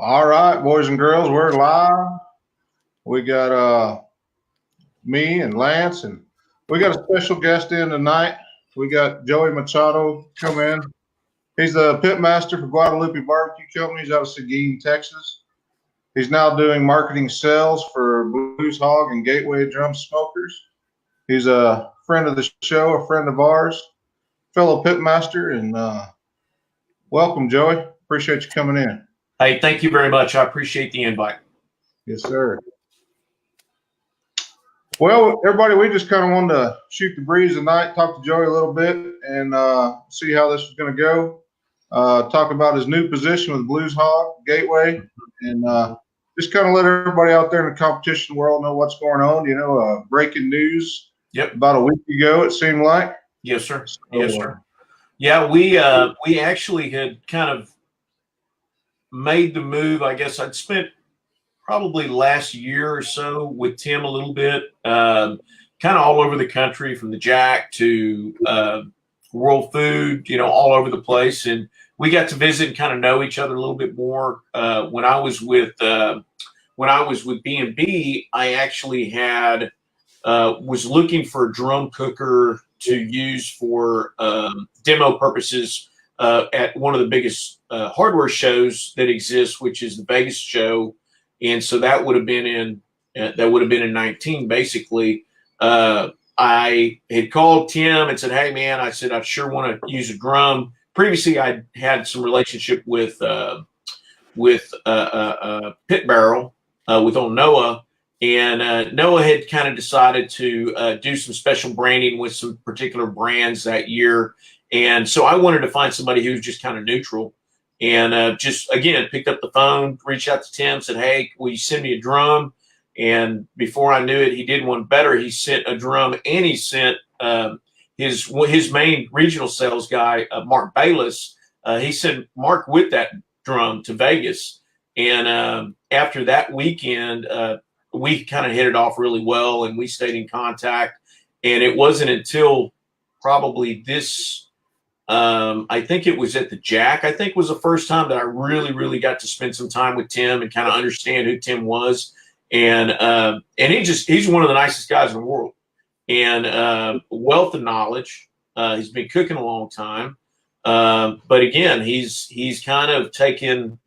All right, boys and girls, we're live. We got me and Lance, and we got a special guest in tonight. We got Joey Machado come in. He's the pit master for Guadalupe Barbecue Company. He's out of Seguin, Texas. He's now doing marketing sales for Blues Hog and Gateway Drum Smokers. He's a friend of the show, a friend of ours, fellow pit master, and welcome, Joey. Appreciate you coming in. Hey, thank you very much. I appreciate the invite. Yes, sir. Well, everybody, we just kind of wanted to shoot the breeze tonight, talk to Joey a little bit, and see how this is going to go. Talk about his new position with Blues Hog Gateway, and just kind of let everybody out there in the competition world know what's going on. You know, breaking news. Yep. About a week ago, it seemed like. Yes, sir. Yes, sir. Yeah, we actually had kind of made the move. I guess I'd spent probably last year or so with Tim a little bit, kind of all over the country, from the Jack to World Food, you know, all over the place. And we got to visit and kind of know each other a little bit more. When I was with B&B, I actually had was looking for a drum cooker to use for demo purposes at one of the biggest hardware shows that exists, which is the Vegas show. And so that would have been in 19, basically. I had called Tim and said, "Hey, man," I said, "I sure want to use a drum." Previously, I had some relationship with Pit Barrel with old Noah, and Noah had kind of decided to do some special branding with some particular brands that year, and so I wanted to find somebody who was just kind of neutral. And just, again, picked up the phone, reached out to Tim, said, "Hey, will you send me a drum?" And before I knew it, he did one better. He sent a drum, and he sent his main regional sales guy, Mark Bayless. He sent Mark with that drum to Vegas. And after that weekend, we kind of hit it off really well, and we stayed in contact. And it wasn't until probably this I think it was at the Jack, I think was the first time that I really, really got to spend some time with Tim and kind of understand who Tim was. And he's one of the nicest guys in the world, and wealth of knowledge. He's been cooking a long time. But again, he's kind of taken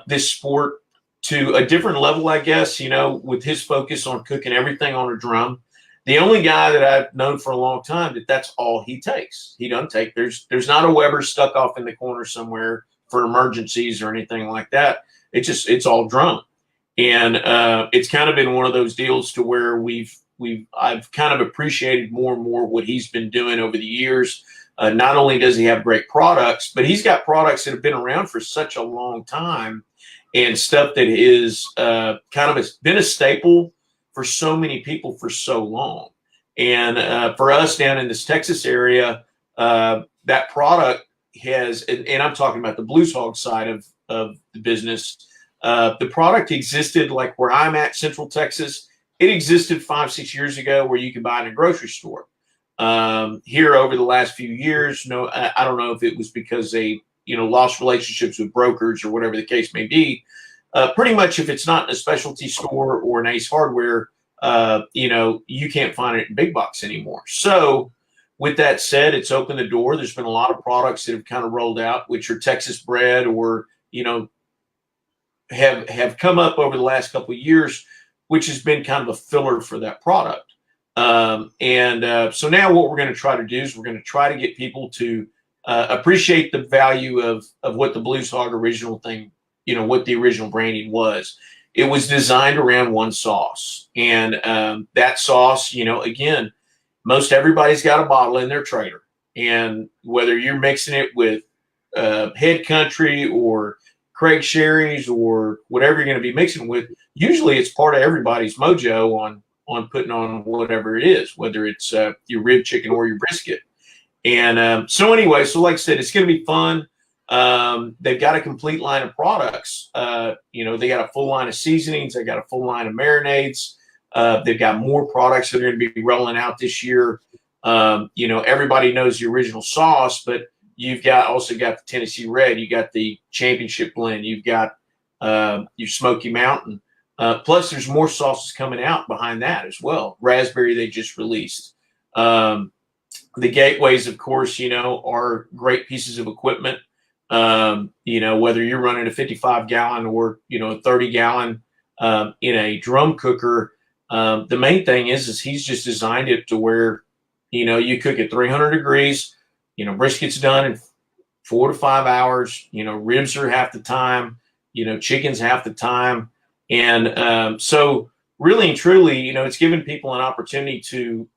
this sport to a different level, I guess, you know, with his focus on cooking everything on a drum. The only guy that I've known for a long time that's all he takes. He doesn't take, there's not a Weber stuck off in the corner somewhere for emergencies or anything like that. It's all drum. And it's kind of been one of those deals to where I've kind of appreciated more and more what he's been doing over the years. Not only does he have great products, but he's got products that have been around for such a long time, and stuff that is kind of been a staple for so many people for so long. And for us down in this Texas area, that product has, and I'm talking about the Blues Hog side of the business, the product existed like where I'm at, Central Texas. It existed 5-6 years ago where you could buy it in a grocery store. Here over the last few years, I don't know if it was because they, you know, lost relationships with brokers or whatever the case may be. Pretty much if it's not in a specialty store or an Ace Hardware, you know, you can't find it in big box anymore. So with that said, it's opened the door. There's been a lot of products that have kind of rolled out, which are Texas bred or, you know, have come up over the last couple of years, which has been kind of a filler for that product. So now what we're going to try to do is we're going to try to get people to appreciate the value of what the Blues Hog original thing, you know, what the original branding was. It was designed around one sauce. And that sauce, you know, again, most everybody's got a bottle in their trailer. And whether you're mixing it with Head Country or Craig Sherry's or whatever you're going to be mixing with, usually it's part of everybody's mojo on putting on whatever it is, whether it's your rib chicken or your brisket. And so anyway, so like I said, it's going to be fun. They've got a complete line of products. You know, they got a full line of seasonings. They got a full line of marinades. They've got more products that are going to be rolling out this year. You know, everybody knows the original sauce, but you've also got the Tennessee Red. You got the Championship blend. You've got your Smoky Mountain. Plus, there's more sauces coming out behind that as well. Raspberry they just released. The gateways, of course, are great pieces of equipment. Whether you're running a 55-gallon or a 30-gallon in a drum cooker, the main thing is he's just designed it to where you cook at 300 degrees. Brisket's done in 4 to 5 hours. Ribs are half the time. Chicken's half the time, and so really and truly, it's given people an opportunity to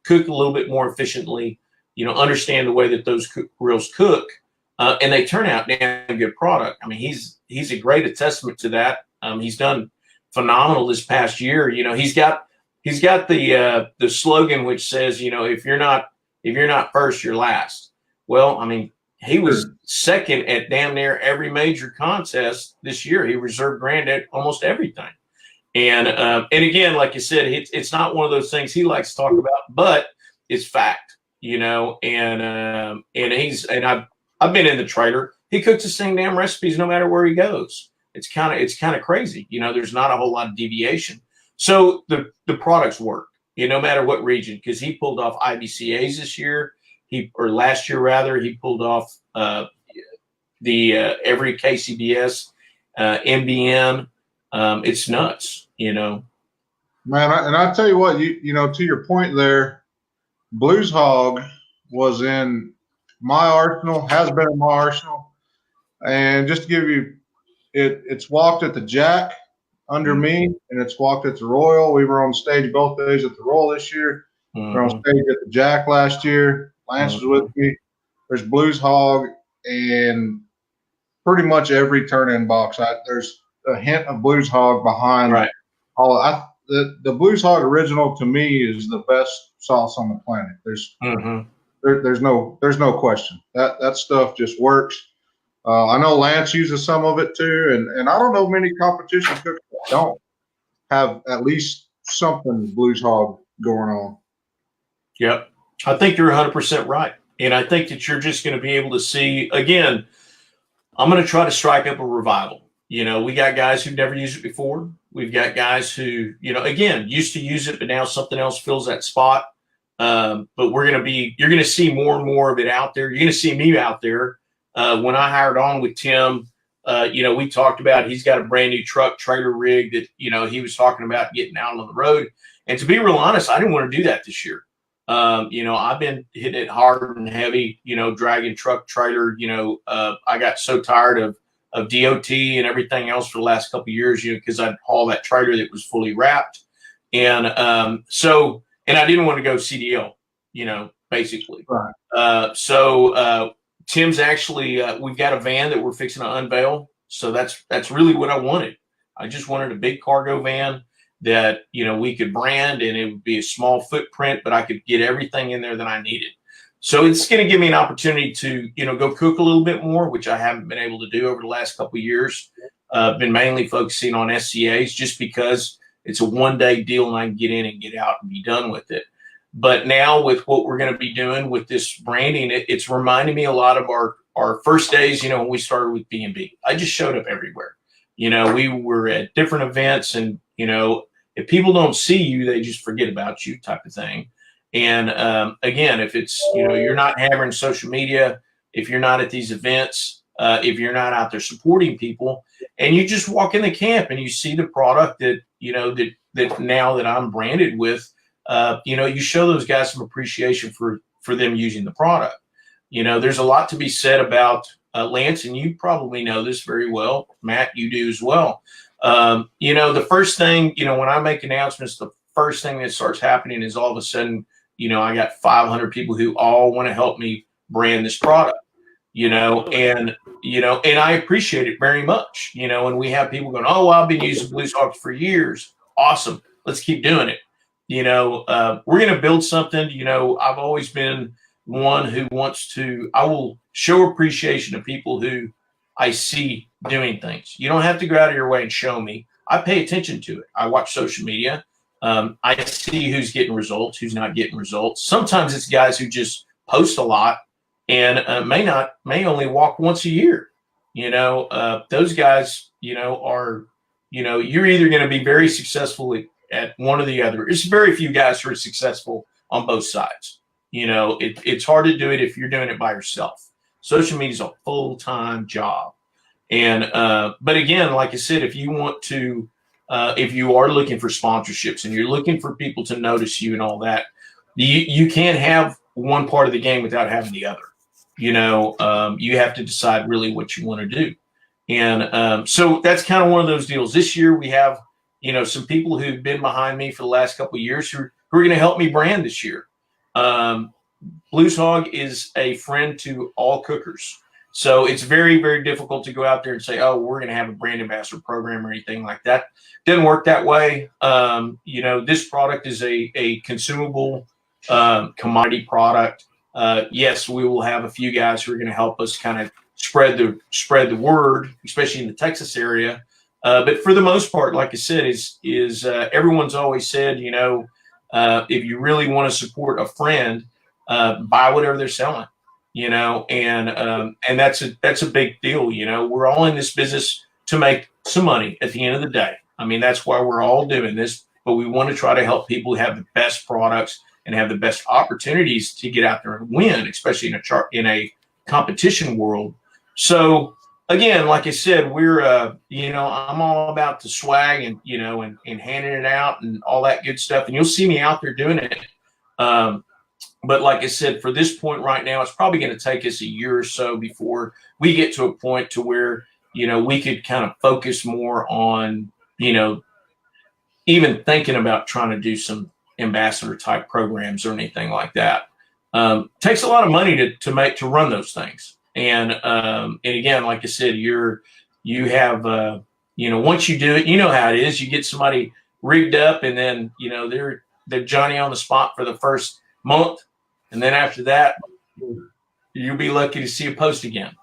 cook a little bit more efficiently. Understand the way that those grills cook, and they turn out damn good product. I mean, he's a great testament to that. He's done phenomenal this past year. He's got the slogan which says, if you're not first, you're last. Well, I mean, he was second at damn near every major contest this year. He reserved grand at almost everything. And again, like you said, it's not one of those things he likes to talk about, but it's fact, and I've been in the trailer. He cooks the same damn recipes no matter where he goes. It's kind of crazy. There's not a whole lot of deviation. So the products work, no matter what region, because he pulled off IBCAs this year. Last year rather, he pulled off every KCBS, MBN. It's nuts, Man, and I tell you what, to your point there, Blues Hog was in my arsenal, has been in my arsenal, and just to give you, it's walked at the Jack under me, and it's walked at the Royal. We were on stage both days at the Royal this year. We were on stage at the Jack last year. Lance was with me. There's Blues Hog, and pretty much every turn-in box, there's a hint of Blues Hog behind. Right. The Blues Hog original to me is the best sauce on the planet. There's no question. That stuff just works. I know Lance uses some of it too, and I don't know many competition cooks that don't have at least something Blues Hog going on. Yep. I think you're 100% right. And I think that you're just going to be able to see, again, I'm going to try to strike up a revival. We got guys who've never used it before. We've got guys who, again, used to use it, but now something else fills that spot. But you're going to see more and more of it out there. You're going to see me out there. When I hired on with Tim, we talked about, he's got a brand new truck trailer rig that, he was talking about getting out on the road. And to be real honest, I didn't want to do that this year. I've been hitting it hard and heavy, dragging truck trailer. I got so tired of DOT and everything else for the last couple of years, because I'd haul that trailer that was fully wrapped. And and I didn't want to go CDL, basically. Right. So Tim's actually, we've got a van that we're fixing to unveil. So that's really what I wanted. I just wanted a big cargo van that, we could brand, and it would be a small footprint, but I could get everything in there that I needed. So it's going to give me an opportunity to, go cook a little bit more, which I haven't been able to do over the last couple of years. Been mainly focusing on SCAs just because it's a one-day deal and I can get in and get out and be done with it. But now with what we're going to be doing with this branding, it's reminding me a lot of our first days, when we started with B&B. I just showed up everywhere. We were at different events, and, if people don't see you, they just forget about you, type of thing. And again, if it's, you're not hammering social media, if you're not at these events, if you're not out there supporting people, and you just walk in the camp and you see the product that, that now that I'm branded with, you show those guys some appreciation for them using the product. There's a lot to be said about Lance, and you probably know this very well. Matt, you do as well. The first thing, when I make announcements, the first thing that starts happening is all of a sudden, I got 500 people who all want to help me brand this product, and I appreciate it very much, and we have people going, oh, well, I've been using Blues Hawks for years. Awesome. Let's keep doing it. We're going to build something. I've always been one who I will show appreciation to people who I see doing things. You don't have to go out of your way and show me. I pay attention to it. I watch social media. I see who's getting results, who's not getting results. Sometimes it's guys who just post a lot and may only walk once a year. those guys, are, you're either going to be very successful at one or the other. There's very few guys who are successful on both sides. It's hard to do it if you're doing it by yourself. Social media is a full-time job. And, but again, like I said, if you want to, if you are looking for sponsorships and you're looking for people to notice you and all that, you can't have one part of the game without having the other. You have to decide really what you want to do. And so that's kind of one of those deals. This year we have, some people who've been behind me for the last couple of years who are going to help me brand this year. Blues Hog is a friend to all cookers. So it's very, very difficult to go out there and say, oh, we're going to have a brand ambassador program or anything like that. Doesn't work that way. This product is a consumable commodity product. Yes, we will have a few guys who are going to help us kind of spread the word, especially in the Texas area. But for the most part, like I said, is everyone's always said, if you really want to support a friend, buy whatever they're selling, and that's a big deal. We're all in this business to make some money at the end of the day. I mean, that's why we're all doing this, but we want to try to help people have the best products and have the best opportunities to get out there and win, especially in a competition world. So again, like I said, we're, I'm all about the swag and, and handing it out and all that good stuff. And you'll see me out there doing it. But like I said, for this point right now, it's probably going to take us a year or so before we get to a point to where, we could kind of focus more on, even thinking about trying to do some ambassador type programs or anything like that. Takes a lot of money to run those things. And again, like I said, you have, once you do it, you know how it is. You get somebody rigged up and then, they're Johnny on the spot for the first month. And then after that, you'll be lucky to see a post again.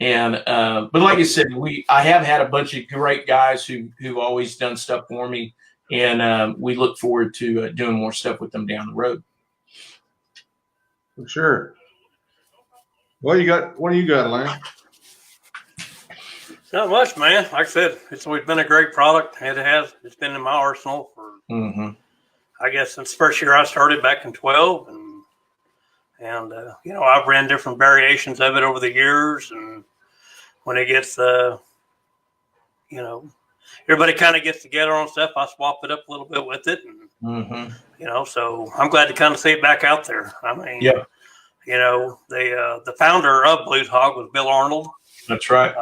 And, but like I said, I have had a bunch of great guys who've always done stuff for me. And we look forward to doing more stuff with them down the road. For sure. What do you got, Lane? Not much, man. Like I said, it's always been a great product. It's been in my arsenal for, I guess, since the first year I started back in 12. And I've ran different variations of it over the years. And when it gets, everybody kind of gets together on stuff, I swap it up a little bit with it. And, so I'm glad to kind of see it back out there. I mean, yeah. The founder of Blues Hog was Bill Arnold. That's right.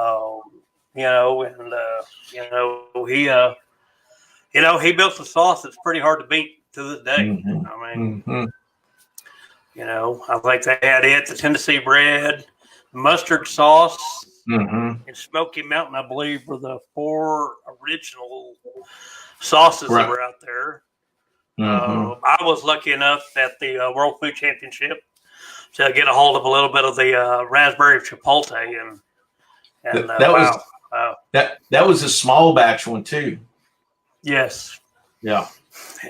He built some sauce that's pretty hard to beat to this day. I mean, I think they had the Tennessee bread, mustard sauce, and Smoky Mountain, I believe, were the 4 original sauces that were out there. I was lucky enough at the World Food Championship to get a hold of a little bit of the raspberry chipotle, and that was a small batch one too. Yes. Yeah.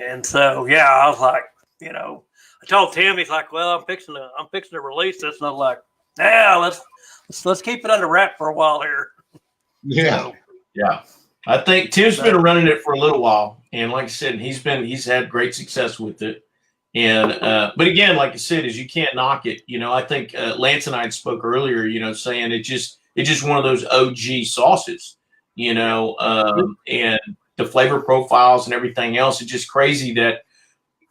And so I was like, I told Tim, he's like, well, I'm fixing to release this, and I'm like, let's keep it under wrap for a while here. Yeah. So, yeah. I think Tim's been running it for a little while, and like I said, he's had great success with it. And but again, like I said, is you can't knock it. I think Lance and I spoke earlier, saying it's just one of those OG sauces, and the flavor profiles and everything else. It's just crazy that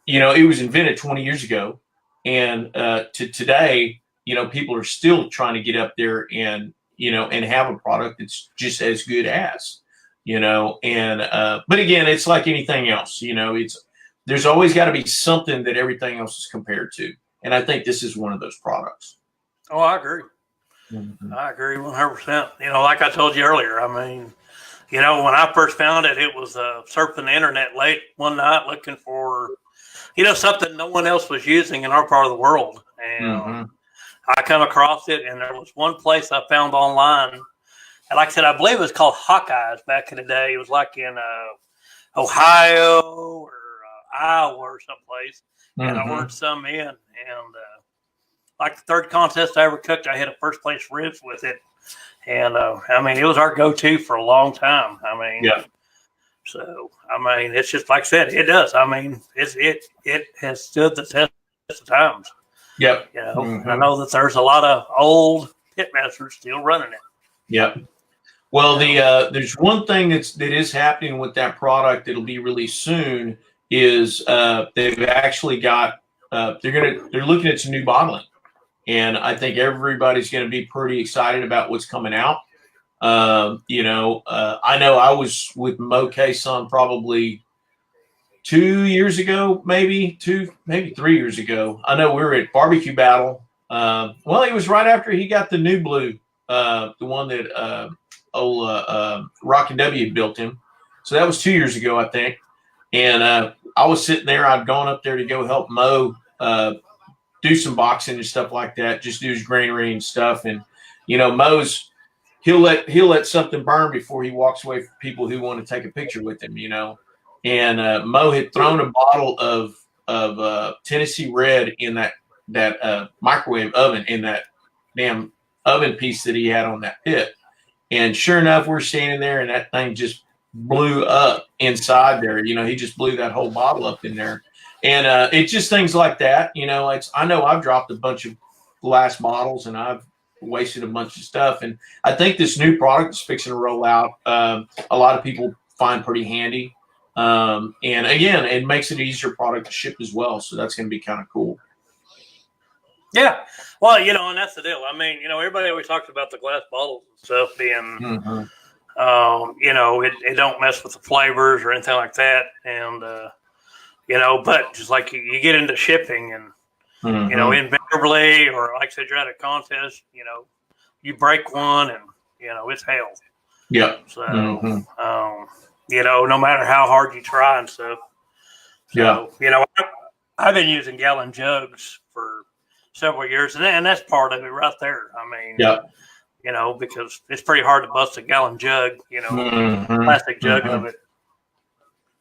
it was invented 20 years ago, and to today, people are still trying to get up there and and have a product that's just as good as, and but again, it's like anything else, there's always got to be something that everything else is compared to. And I think this is one of those products. Oh, I agree. I agree 100%. Like I told you earlier, I mean, when I first found it, it was surfing the internet late one night looking for, something no one else was using in our part of the world. And I come across it, and there was one place I found online. And like I said, I believe it was called Hawkeyes back in the day. It was like in Ohio or Iowa or someplace, and I ordered some in, and like the third contest I ever cooked, I had a first place ribs with it, And I mean, it was our go-to for a long time. I mean, Yeah. So I mean, it's just like I said, it does. I mean, it has stood the test of times. Yep. You know, and I know that there's a lot of old pitmasters still running it. Yep. Well, there's one thing that is happening with that product that'll be released soon is they've actually got they're looking at some new bottling, and I think everybody's going to be pretty excited about what's coming out. I know I was with Mo Son probably 2 years ago, maybe 3 years ago. I know we were at Barbecue Battle. Well, it was right after he got the new blue, the one that Rocky W had built him. So that was 2 years ago, I think. And I was sitting there. I'd gone up there to go help Mo do some boxing and stuff like that, just do his granary and stuff. And Mo's he'll let something burn before he walks away from people who want to take a picture with him. And Mo had thrown a bottle of Tennessee Red in that microwave oven, in that damn oven piece that he had on that pit. And sure enough, we're standing there, and that thing just blew up inside there. He just blew that whole bottle up in there. And it's just things like that. I know I've dropped a bunch of glass bottles, and I've wasted a bunch of stuff. And I think this new product is fixing to roll out. A lot of people find pretty handy. And again, it makes it an easier product to ship as well. So that's going to be kind of cool. Yeah. Well, and that's the deal. I mean, everybody always talks about the glass bottles and stuff being, it don't mess with the flavors or anything like that. And, but just like you get into shipping and, invariably, or like I said, you're at a contest, you break one and, it's hell. Yeah. So, no matter how hard you try and stuff. So, I've been using gallon jugs for several years, and that's part of it right there. I mean, because it's pretty hard to bust a gallon jug, plastic jug of it.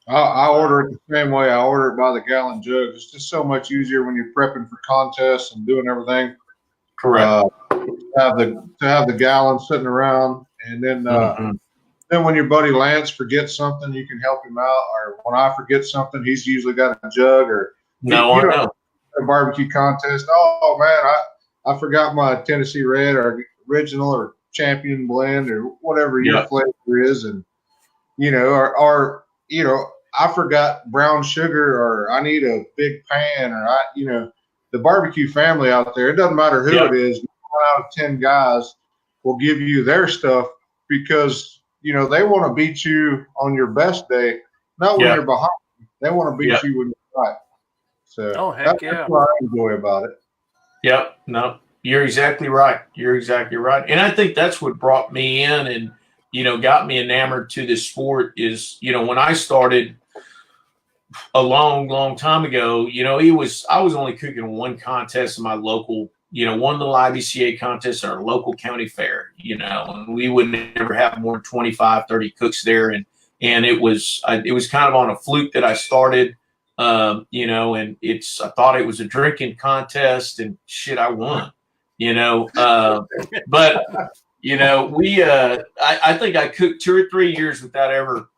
I order it the same way. I order it by the gallon jug. It's just so much easier when you're prepping for contests and doing everything. Correct. To have the gallon sitting around, and then then when your buddy Lance forgets something, you can help him out. Or when I forget something, he's usually got a jug. Or a barbecue contest. Oh man, I forgot my Tennessee Red or original or champion blend or whatever your flavor is, and or I forgot brown sugar, or I need a big pan, or the barbecue family out there. It doesn't matter who it is. 9 out of 10 guys will give you their stuff because they want to beat you on your best day, not when you're behind. They want to beat you when you're right. So that's what I enjoy about it. Yep. No, you're exactly right. And I think that's what brought me in and, got me enamored to this sport is, when I started a long, long time ago, I was only cooking one contest in my local, one little IBCA contest at our local county fair, and we would never have more than 25, 30 cooks there. And it was kind of on a fluke that I started. And I thought it was a drinking contest, and shit, I won, but I think I cooked 2 or 3 years without ever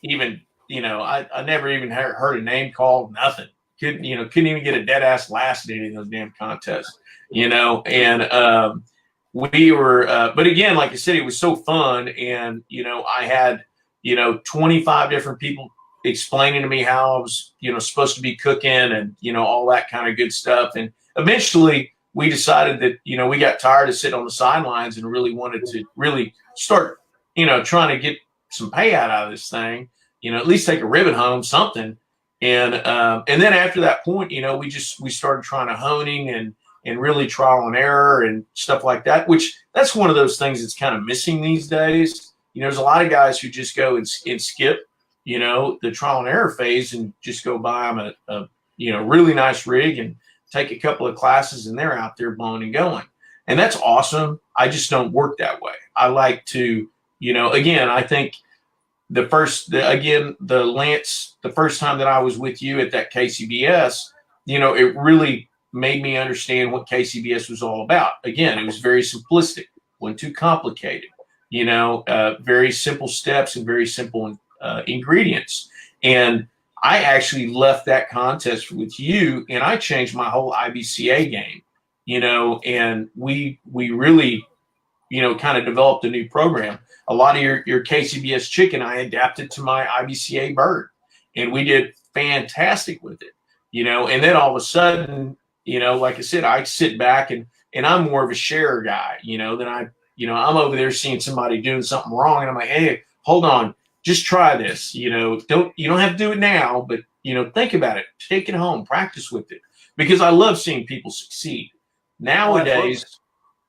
even, I never even heard a name called, nothing. Couldn't even get a dead ass last at any of those damn contests, and we were, but again, like I said, it was so fun. And, I had, 25 different people explaining to me how I was, supposed to be cooking and, all that kind of good stuff. And eventually we decided that, we got tired of sitting on the sidelines and really wanted to really start, trying to get some payout out of this thing, at least take a ribbon home, something. And then after that point, we started trying to honing and really trial and error and stuff like that, which that's one of those things that's kind of missing these days. There's a lot of guys who just go and skip, the trial and error phase and just go buy them a really nice rig and take a couple of classes and they're out there blowing and going. And that's awesome. I just don't work that way. I like to, again, I think the first time that I was with you at that KCBS, it really made me understand what KCBS was all about. Again, it was very simplistic. wasn't too complicated. Very simple steps and very simple ingredients. And I actually left that contest with you, and I changed my whole IBCA game. And we really, kind of developed a new program. A lot of your KCBS chicken, I adapted to my IBCA bird, and we did fantastic with it. And then all of a sudden, like I said, I sit back and I'm more of a share guy, than I'm over there seeing somebody doing something wrong, and I'm like, hey, hold on, just try this. You don't have to do it now, but think about it, take it home, practice with it, because I love seeing people succeed. Nowadays,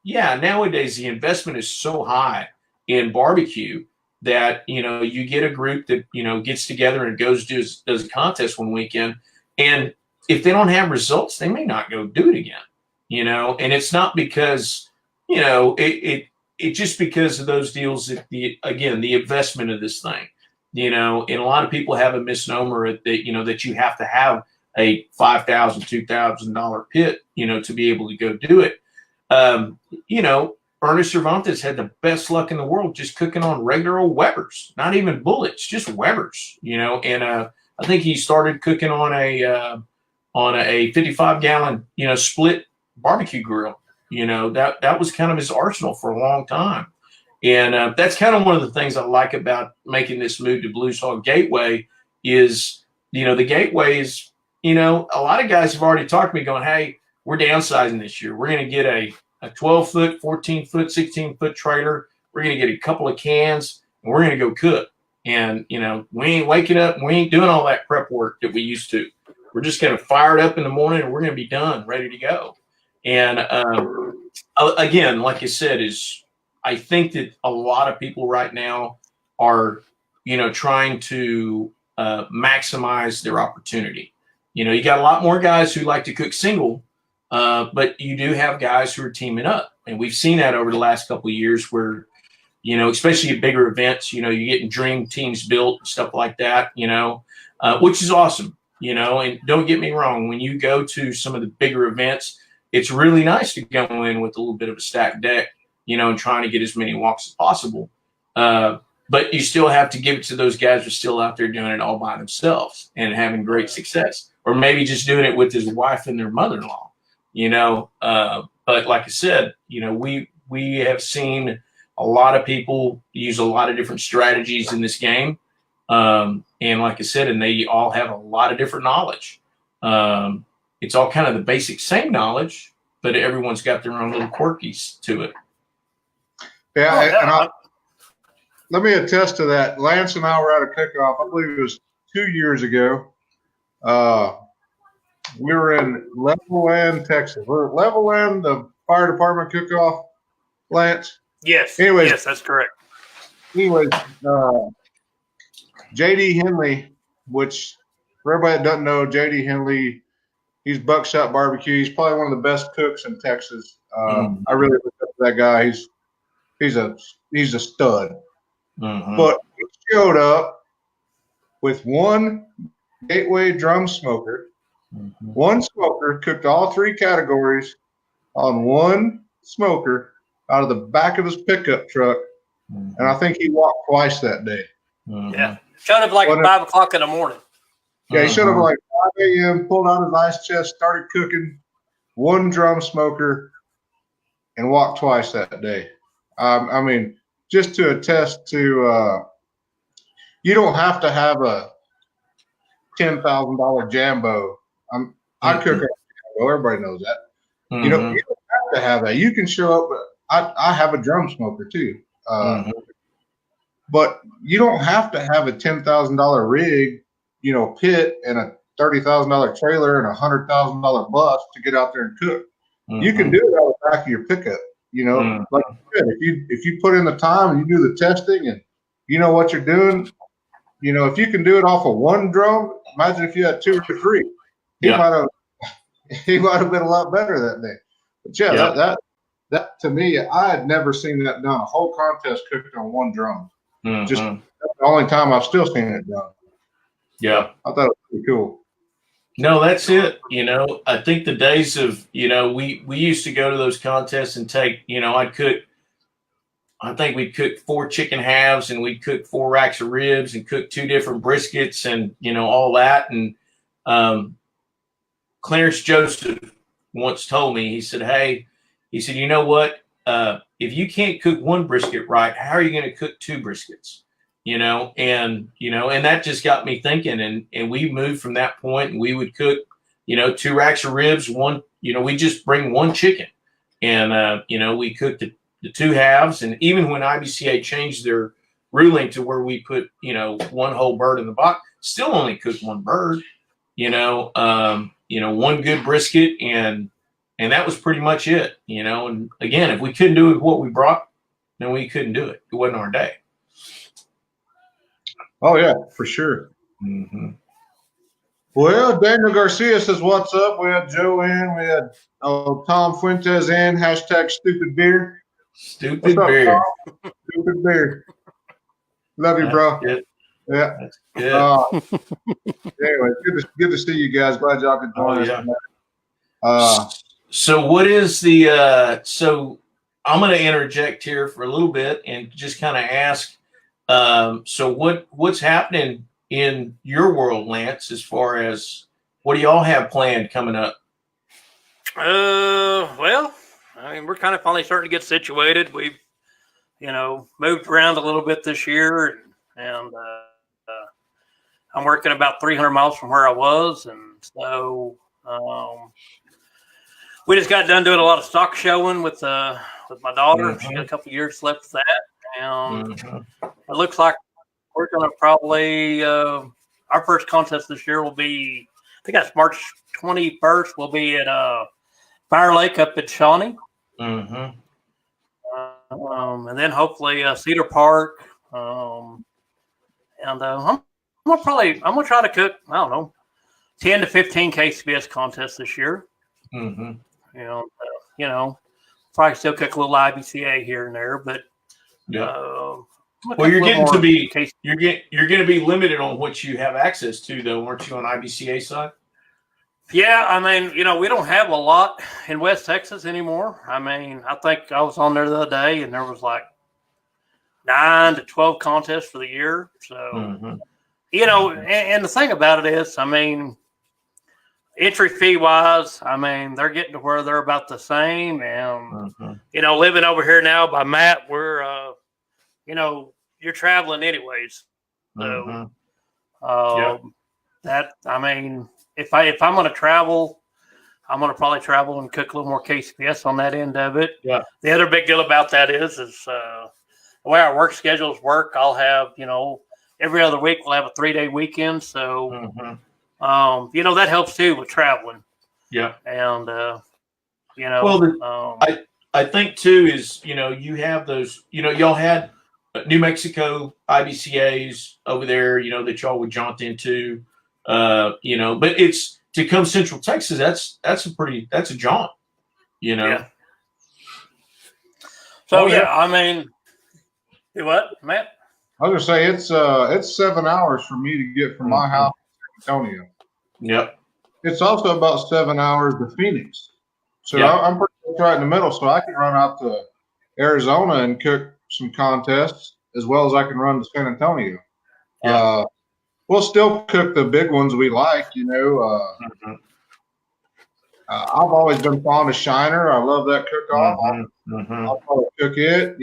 nowadays the investment is so high in barbecue that you get a group that gets together and does a contest one weekend, and if they don't have results, they may not go do it again. And it's not because it's just because of those deals that the investment of this thing, and a lot of people have a misnomer that that you have to have a $5,000, $2,000 pit, to be able to go do it. Ernest Cervantes had the best luck in the world just cooking on regular old Webers, not even bullets, just Webers, and I think he started cooking on a 55-gallon, split barbecue grill. That was kind of his arsenal for a long time. And that's kind of one of the things I like about making this move to Blues Hog Gateway is, the Gateway is, a lot of guys have already talked to me going, hey, we're downsizing this year. We're going to get a 12-foot, 14-foot, 16-foot trailer. We're going to get a couple of cans, and we're going to go cook. And, we ain't waking up and we ain't doing all that prep work that we used to. We're just going to fire it up in the morning and we're going to be done, ready to go. And again, like I said, I think that a lot of people right now are, trying to maximize their opportunity. You got a lot more guys who like to cook single, but you do have guys who are teaming up. And we've seen that over the last couple of years where, especially at bigger events, you're getting dream teams built and stuff like that, which is awesome. And don't get me wrong, when you go to some of the bigger events, it's really nice to go in with a little bit of a stacked deck, and trying to get as many walks as possible. But you still have to give it to those guys who are still out there doing it all by themselves and having great success, or maybe just doing it with his wife and their mother-in-law, But like I said, we have seen a lot of people use a lot of different strategies in this game. And like I said, and they all have a lot of different knowledge. It's all kind of the basic same knowledge, but everyone's got their own little quirkies to it. Yeah, let me attest to that. Lance and I were at a cook-off, I believe it was 2 years ago. We were in Levelland, Texas. We're at Levelland, the fire department cook-off, Lance. Yes. Anyways, yes, that's correct. Anyways, J.D. Henley, which for everybody that doesn't know, J.D. Henley, he's Buckshot Barbecue. He's probably one of the best cooks in Texas. I really look up to that guy. He's a stud. But he showed up with one Gateway drum smoker, one smoker, cooked all three categories on one smoker out of the back of his pickup truck, and I think he walked twice that day. Yeah, showed up like at 5 o'clock in the morning. Yeah, he showed up like 5 a.m., pulled out his ice chest, started cooking one drum smoker, and walked twice that day. I mean, just to attest to, you don't have to have a $10,000 Jambo. I cook at Jambo. Everybody knows that. You don't have to have that. You can show up. I have a drum smoker too. But you don't have to have a $10,000 rig, pit and a $30,000 trailer and a $100,000 bus to get out there and cook. You can do it out of the back of your pickup. Like you said, if you put in the time and you do the testing and you know what you're doing, if you can do it off of one drum, imagine if you had two or three. He might have been a lot better that day. But yeah, that to me, I had never seen that done. A whole contest cooked on one drum. Just that's the only time I've still seen it done. Yeah, I thought it was pretty cool. No, that's it. I think the days of, we used to go to those contests and take, I'd cook I think we cooked 4 chicken halves, and we cooked 4 racks of ribs, and cooked 2 different briskets, and all that. And Clarence Joseph once told me, he said, "Hey," he said, "you know what? If you can't cook 1 brisket right, how are you going to cook 2 briskets?" And that just got me thinking. And we moved from that point, and we would cook, 2 racks of ribs, one, we just bring 1 chicken, and we cooked the 2 halves. And even when IBCA changed their ruling to where we put 1 whole bird in the box, still only cooked 1 bird, 1 good brisket, and that was pretty much it. And again, if we couldn't do it with what we brought, then we couldn't do it. It wasn't our day. Oh yeah, for sure. Mm-hmm. Well, Daniel Garcia says, "What's up?" We had Joe in. We had Tom Fuentes in. # stupid beer. Stupid beer. Tom? Stupid beer. Love you, That's bro. good. Yeah. That's good. Anyway, good to see you guys. Glad y'all could join us. So what is the so I'm going to interject here for a little bit and just kind of ask, so what's happening in your world, Lance, as far as what do y'all have planned coming up? Well, I mean, we're kind of finally starting to get situated. We've, moved around a little bit this year, and I'm working about 300 miles from where I was, and so we just got done doing a lot of stock showing with my daughter. Mm-hmm. She got a couple of years left of that, and Mm-hmm. it looks like we're going to probably our first contest this year will be, I think that's March 21st. We'll be at Fire Lake up at Shawnee, Mm-hmm. and then hopefully Cedar Park, and I'm gonna try to cook, I don't know, 10 to 15 KCBS contests this year. Mm-hmm. Probably still cook a little IBCA here and there, but well, you're getting to be you're going to be limited on what you have access to, though, aren't you, on IBCA side? Yeah, I mean, we don't have a lot in West Texas anymore. I mean, I think I was on there the other day, and there was like 9 to 12 contests for the year. So, Mm-hmm. and the thing about it is, I mean, entry fee wise, I mean, they're getting to where they're about the same. And, Mm-hmm. Living over here now by Matt, we're, you're traveling anyways. So, Mm-hmm. that, I mean, if I'm going to travel, I'm going to probably travel and cook a little more KCPS on that end of it. Yeah. The other big deal about that is the way our work schedules work. I'll have, every other week we'll have a 3-day weekend. So, Mm-hmm. that helps too with traveling. Yeah. And, well, I think too is, you have those, y'all had New Mexico IBCAs over there, that y'all would jaunt into, but it's to come Central Texas. That's a jaunt, Yeah. So I mean, what, Matt? I was gonna say it's 7 hours for me to get from my house to San Antonio. Yep. It's also about 7 hours to Phoenix. So Yeah. I'm pretty much right in the middle. So I can run out to Arizona and cook some contests as well as I can run to San Antonio. Yeah. We'll still cook the big ones we like, Mm-hmm. I've always been fond of Shiner. I love that cook-off. Mm-hmm. I'll probably cook it,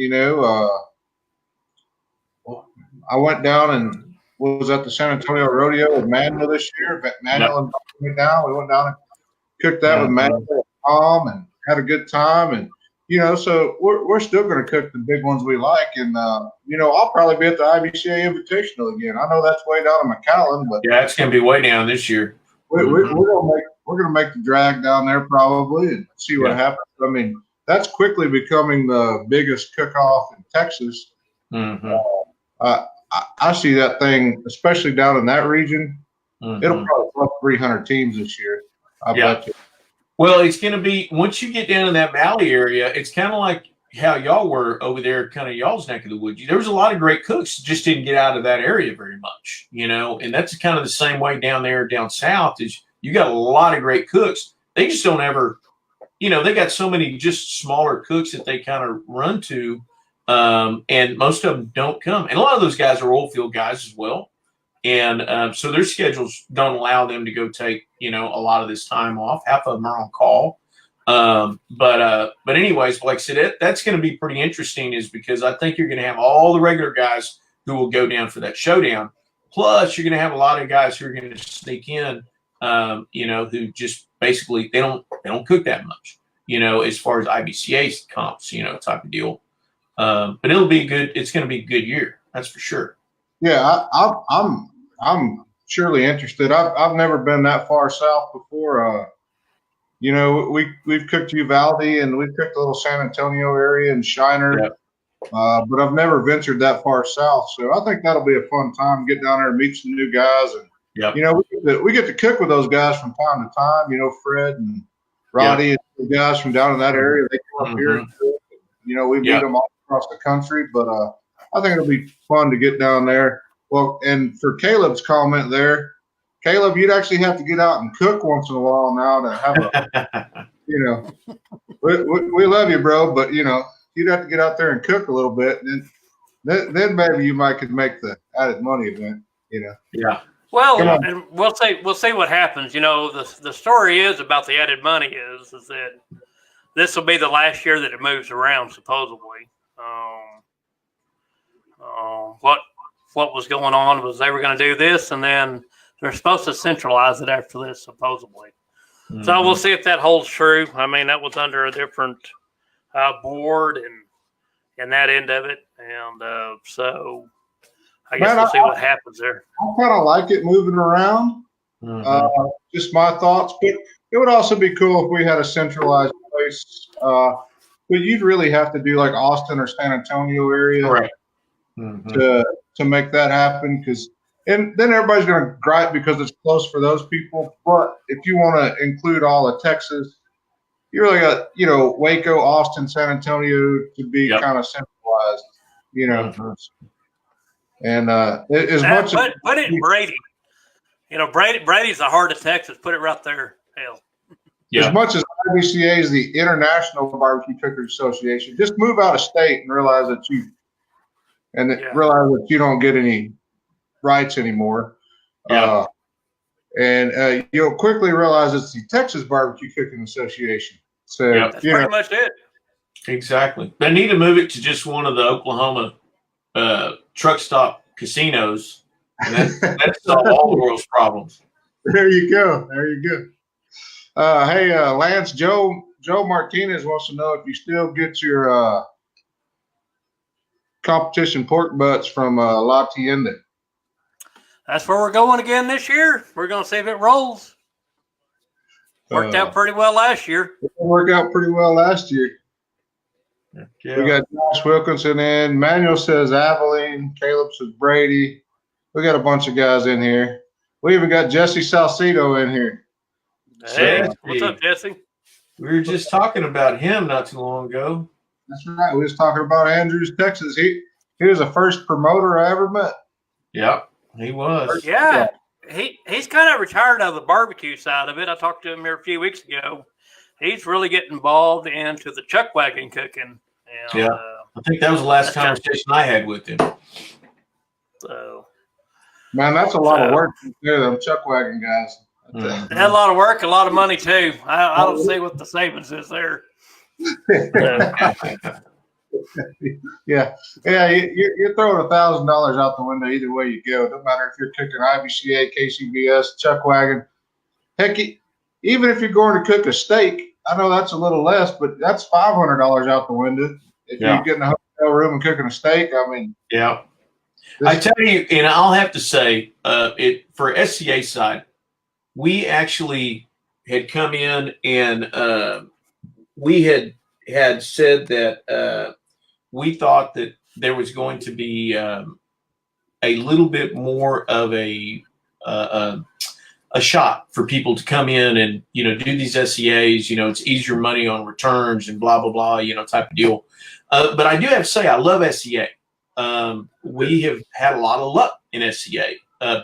I went down and was at the San Antonio Rodeo with Manuel this year. Manuel invited me down. We went down and cooked that with Manuel and Tom and had a good time. And, so we're still going to cook the big ones we like. And, I'll probably be at the IBCA Invitational again. I know that's way down in McAllen, but yeah, it's going to be way down this year. We're going to make the drag down there probably and see what happens. I mean, that's quickly becoming the biggest cook-off in Texas. Mm-hmm. I see that thing, especially down in that region. Mm-hmm. It'll probably plus 300 teams this year. I bet you. Well, it's going to be, once you get down in that valley area, it's kind of like how y'all were over there, kind of y'all's neck of the woods. There was a lot of great cooks, just didn't get out of that area very much, and that's kind of the same way down there, down south, is you got a lot of great cooks. They just don't ever, they got so many just smaller cooks that they kind of run to. and most of them don't come. And a lot of those guys are oil field guys as well. And so their schedules don't allow them to go take, a lot of this time off. Half of them are on call. But anyways, like I said, that's going to be pretty interesting, is because I think you're going to have all the regular guys who will go down for that showdown. Plus, you're going to have a lot of guys who are going to sneak in, who just basically they don't cook that much, as far as IBCA comps, type of deal. But it'll be good. It's going to be a good year. That's for sure. Yeah, I'm surely interested. I've never been that far south before. We've cooked Uvalde and we've cooked a little San Antonio area and Shiner, Yep. But I've never ventured that far south. So I think that'll be a fun time. Get down there and meet some new guys, and Yep. we get to cook with those guys from time to time. Fred and Roddy and the guys from down in that area, they come up here and cook. We meet them all across the country, but I think it'll be fun to get down there. Well, and for Caleb's comment there, Caleb, you'd actually have to get out and cook once in a while now to have a, we love you, bro, but you'd have to get out there and cook a little bit, and then maybe you could make the added money event. Yeah. Well, and we'll see what happens. The story is about the added money is that this will be the last year that it moves around, supposedly. What was going on was they were going to do this, and then they're supposed to centralize it after this, supposedly. Mm-hmm. So we'll see if that holds true. I mean, that was under a different board and that end of it, and so I guess we'll see what happens there. I kind of like it moving around. Mm-hmm. Just my thoughts, but it would also be cool if we had a centralized place. But you'd really have to do like Austin or San Antonio area, right? To make that happen, and then everybody's going to gripe because it's close for those people. But if you want to include all of Texas, you really got Waco, Austin, San Antonio to be kind of centralized, And put it in Brady. Brady's the heart of Texas. Put it right there. Hell. Yeah. As much as IBCA is the International Barbecue Cookers Association, just move out of state and realize that realize that you don't get any rights anymore. Yeah. And you'll quickly realize it's the Texas Barbecue Cooking Association. So that's pretty much it. Exactly. They need to move it to just one of the Oklahoma truck stop casinos, and that's all the world's problems. There you go. Hey, Lance, Joe Martinez wants to know if you still get your competition pork butts from La Tienda. That's where we're going again this year. We're going to see if it rolls. Worked out pretty well last year. It worked out pretty well last year. Yeah. We got Josh Wilkinson in. Manuel says Abilene. Caleb says Brady. We got a bunch of guys in here. We even got Jesse Salcido in here. Hey, what's up, Jesse? We were just talking about him not too long ago. That's right. We was talking about Andrews, Texas. He was the first promoter I ever met. Yep, he was. Yeah. He's kind of retired out of the barbecue side of it. I talked to him here a few weeks ago. He's really getting involved into the chuck wagon cooking. And, I think that was the last conversation I had with him. So, man, that's a lot of work there, them chuck wagon guys. Mm-hmm. Had a lot of work, a lot of money too. I don't see what the savings is there. Yeah. You're throwing $1,000 out the window either way you go. No matter if you're cooking IBCA, KCBS, chuck wagon. Heck, even if you're going to cook a steak, I know that's a little less, but that's $500 out the window. If you're getting a hotel room and cooking a steak, I mean. Yeah. I tell you, and I'll have to say, for SCA side, we actually had come in and we had said that we thought that there was going to be a little bit more of a shot for people to come in and do these SCAs. It's easier money on returns and blah blah blah. Type of deal. But I do have to say I love SCA. We have had a lot of luck in SCA.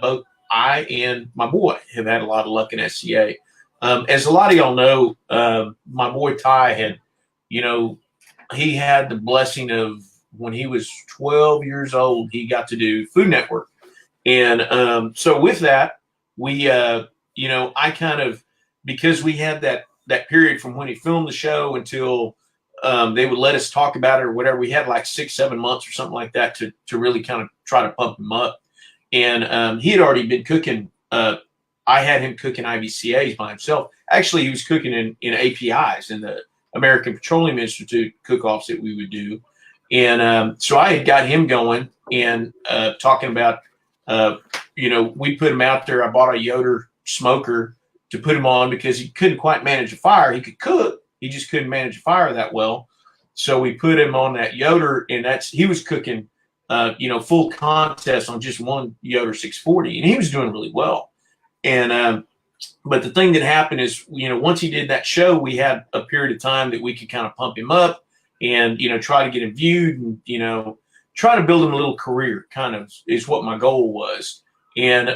Both I and my boy have had a lot of luck in SCA. As a lot of y'all know, my boy Ty had, he had the blessing of when he was 12 years old, he got to do Food Network. And so with that, we, I kind of, because we had that period from when he filmed the show until they would let us talk about it or whatever, we had like 6-7 months or something like that to really kind of try to pump him up. And he had already been cooking. I had him cooking IBCAs by himself. Actually, he was cooking in APIs, in the American Petroleum Institute cook-offs that we would do. And so I had got him going and talking about, we put him out there. I bought a Yoder smoker to put him on because he couldn't quite manage a fire. He could cook. He just couldn't manage a fire that well. So we put him on that Yoder, and he was cooking, full contest on just one Yoder 640, and he was doing really well. And but the thing that happened is, once he did that show, we had a period of time that we could kind of pump him up and, try to get him viewed and, try to build him a little career, kind of is what my goal was. And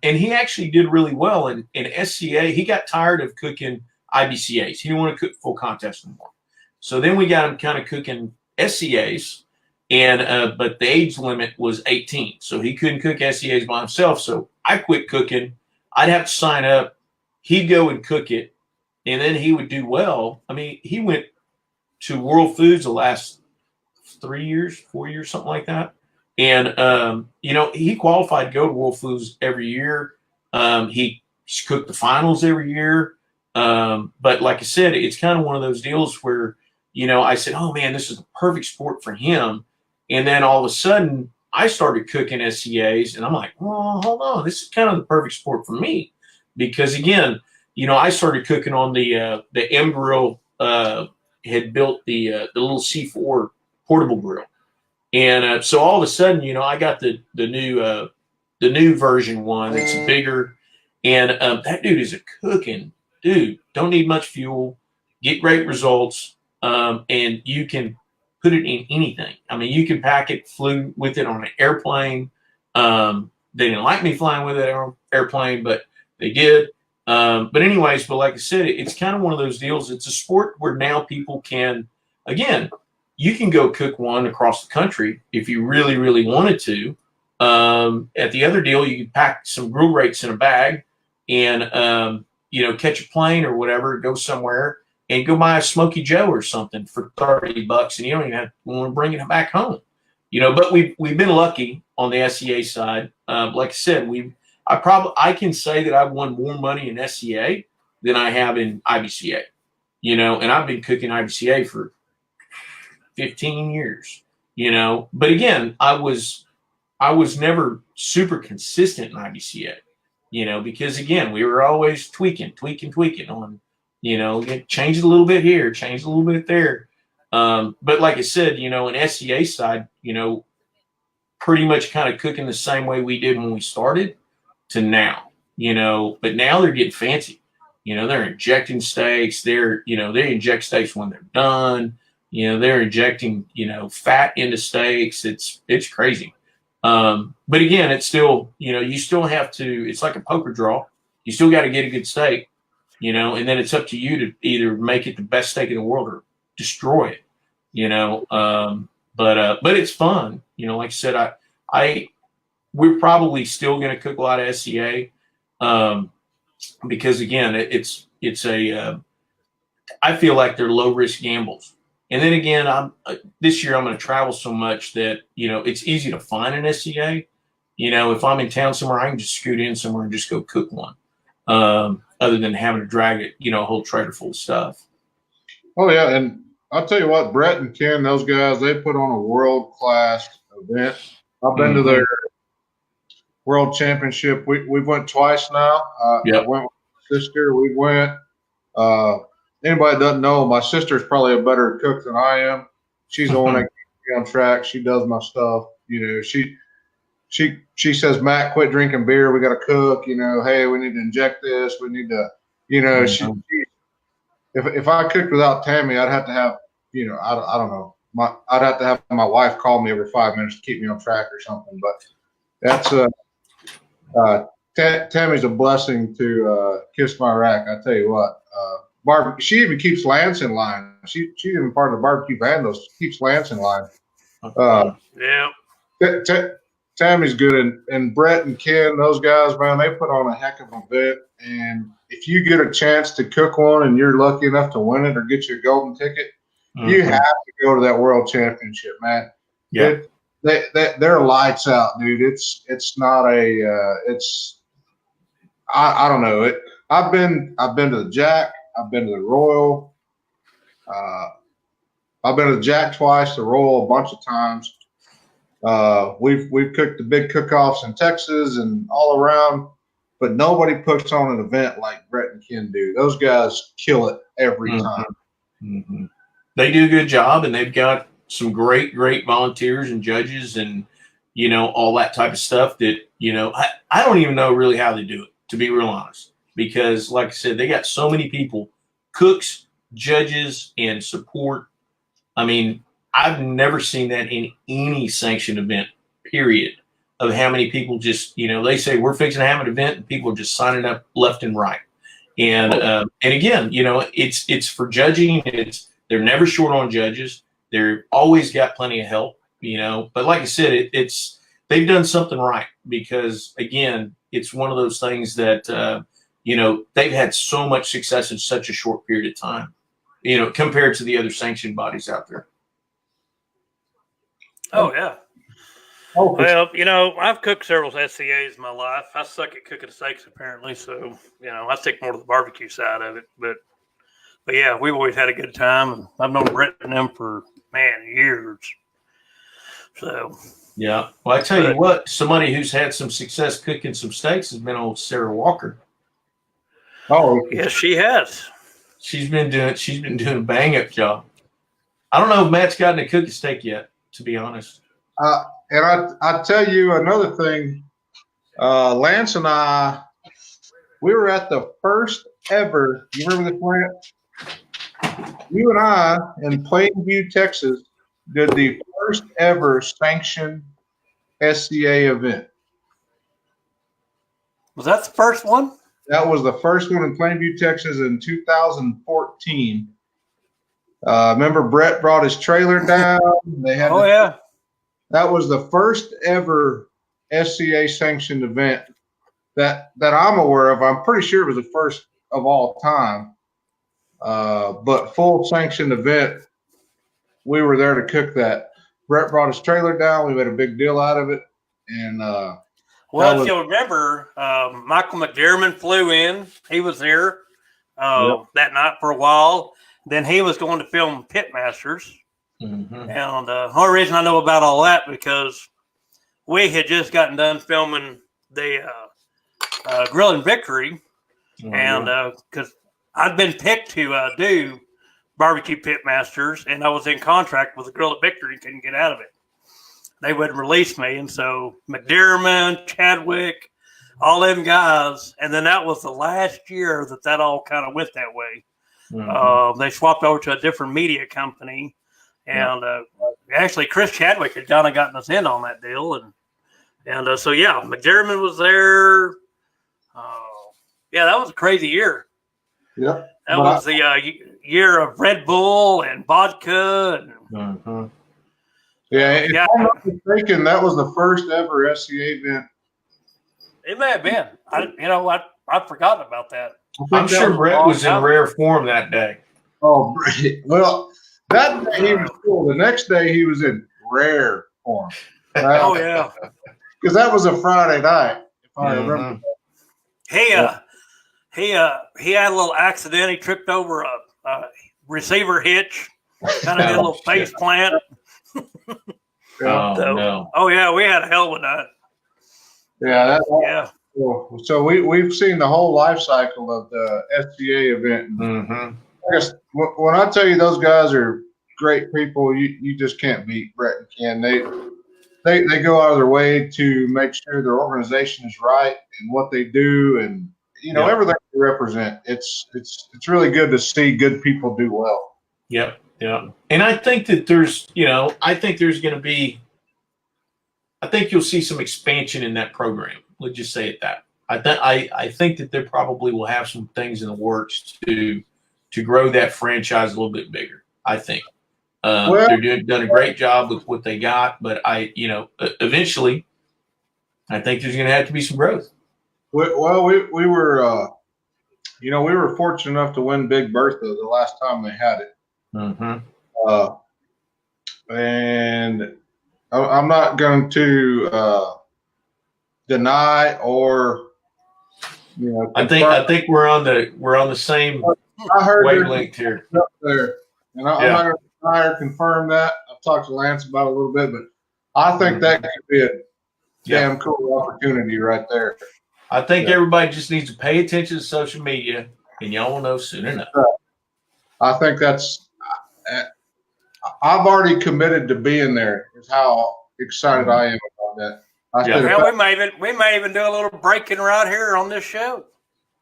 he actually did really well. And in SCA, he got tired of cooking IBCAs. He didn't want to cook full contest anymore. So then we got him kind of cooking SCAs, and but the age limit was 18. So he couldn't cook SCAs by himself. So I quit cooking. I'd have to sign up. He'd go and cook it, and then he would do well. I mean, he went to World Foods the last 4 years, something like that. And, he qualified to go to World Foods every year. He's cooked the finals every year. But like I said, it's kind of one of those deals where, I said, oh, man, this is the perfect sport for him. And then all of a sudden, I started cooking SCAs, and I'm like, well, hold on, this is kind of the perfect sport for me. Because, again, I started cooking on the M Grill, had built the little C4 portable grill. And so all of a sudden, I got the new version one. It's bigger. And that dude is a cooking dude. Don't need much fuel. Get great results. And you can put it in anything. I mean, you can pack it, flew with it on an airplane. They didn't like me flying with it on airplane, but they did. But like I said, it's kind of one of those deals. It's a sport where now people can, again, you can go cook one across the country if you really, really wanted to. At the other deal, you could pack some grill rates in a bag and, catch a plane or whatever, go somewhere and go buy a Smoky Joe or something for $30, and you don't even have to want to bring it back home. But we've been lucky on the SCA side. Like I said, I can say that I've won more money in SCA than I have in IBCA, and I've been cooking IBCA for 15 years, but again, I was never super consistent in IBCA, because again, we were always tweaking on, change it a little bit here, change it a little bit there. But like I said, in SCA side, pretty much kind of cooking the same way we did when we started to now, but now they're getting fancy. They're injecting steaks. They inject steaks when they're done. They're injecting, fat into steaks. It's crazy. But again, it's still, you still have to, it's like a poker draw. You still got to get a good steak, and then it's up to you to either make it the best steak in the world or destroy it, but it's fun. Like I said, we're probably still going to cook a lot of SCA, because again, I feel like they're low risk gambles. And then again, this year I'm going to travel so much that, it's easy to find an SCA. If I'm in town somewhere, I can just scoot in somewhere and just go cook one, other than having to drag it, a whole trailer full of stuff. Oh, yeah. And I'll tell you what, Brett and Ken, those guys, they put on a world-class event. I've been to their world championship. We went twice now. Yep. I went with my sister. We went. Anybody that doesn't know, my sister's probably a better cook than I am. She's the one that keeps me on track. She does my stuff. She says, Matt, quit drinking beer. We got to cook. Hey, we need to inject this. We need to, if I cooked without Tammy, I'd have to have, I don't know. I'd have to have my wife call me every 5 minutes to keep me on track or something. But that's Tammy's a blessing to kiss my rack. I tell you what. She even keeps Lance in line. She's even part of the barbecue Vandals. Keeps Lance in line. Yeah. Tammy's good, and Brett and Ken, those guys, man, they put on a heck of an event. And if you get a chance to cook one and you're lucky enough to win it or get your golden ticket, you have to go to that world championship, man. Yeah. They're lights out, dude. It's not I don't know it. I've been to the Jack. I've been to the Royal. I've been to the Jack twice, the Royal a bunch of times. We've cooked the big cook-offs in Texas and all around, but nobody puts on an event like Brett and Ken do. Those guys kill it every time. Mm-hmm. They do a good job, and they've got some great volunteers and judges and, all that type of stuff that, I don't even know really how they do it, to be real honest, because like I said, they got so many people, cooks, judges, and support. I mean, I've never seen that in any sanctioned event, period, of how many people just, they say we're fixing to have an event and people are just signing up left and right. And again, it's for judging. They're never short on judges. They're always got plenty of help, but like I said, they've done something right because again, it's one of those things that, they've had so much success in such a short period of time, compared to the other sanctioned bodies out there. Oh, yeah. Oh, well, I've cooked several SCAs in my life. I suck at cooking steaks, apparently. So, I stick more to the barbecue side of it. But yeah, we've always had a good time. And I've known Brett and them for, years. So. Yeah. Well, I tell you what, somebody who's had some success cooking some steaks has been old Sarah Walker. Oh, yes, she has. She's been doing a bang up job. I don't know if Matt's gotten to cook a steak yet, to be honest. And I tell you another thing, Lance and I, we were at the first ever. You remember this, Lance? You and I in Plainview, Texas, did the first ever sanctioned SCA event. Was that the first one? That was the first one in Plainview, Texas in 2014. Remember Brett brought his trailer down? They had yeah. That was the first ever SCA sanctioned event that I'm aware of. I'm pretty sure it was the first of all time. But full sanctioned event, we were there to cook that. Brett brought his trailer down. We made a big deal out of it. And well, if you'll remember, Michael McDermott flew in. He was there that night for a while. Then he was going to film Pitmasters. Mm-hmm. And the only reason I know about all that because we had just gotten done filming the Grill and Victory, and because I'd been picked to do barbecue Pitmasters, and I was in contract with the Grill at Victory, couldn't get out of it. They wouldn't release me, and so McDermott, Chadwick, all them guys, and then that was the last year that all kind of went that way. Mm-hmm. They swapped over to a different media company. And actually, Chris Chadwick had kind of gotten us in on that deal, and so McDermott was there. That was a crazy year. Yeah, that was the year of Red Bull and vodka. And, if I'm not mistaken, that was the first ever SCA event. It may have been. I've forgotten about that. I'm sure Brett was in rare form that day. Oh, well. That day he was cool. The next day he was in rare form. Oh yeah, because that was a Friday night, if I remember. He had a little accident. He tripped over a receiver hitch, kind of did a little face plant. No. Oh yeah, we had a hell of a night. Yeah, cool. So we've seen the whole life cycle of the SCA event. Mm-hmm. I guess when I tell you those guys are great people, you just can't beat Brett and Ken. They go out of their way to make sure their organization is right and what they do, and everything they represent. It's really good to see good people do well. Yep. And I think that there's going to be. I think you'll see some expansion in that program. Let's just say it that. I think that they probably will have some things in the works to grow that franchise a little bit bigger, I think. Well, They're done a great job with what they got, but eventually, I think there's going to have to be some growth. we were, we were fortunate enough to win Big Bertha the last time they had it. Mm-hmm. And I'm not going to deny or I think we're on the same I heard wavelength here. up there, and I'm not going to deny or confirm that. I've talked to Lance about it a little bit, but I think that could be a damn cool opportunity right there. I think everybody just needs to pay attention to social media, and y'all will know soon enough. I think that's. I've already committed to being there. Is how excited I am about that. We may even do a little breaking right here on this show.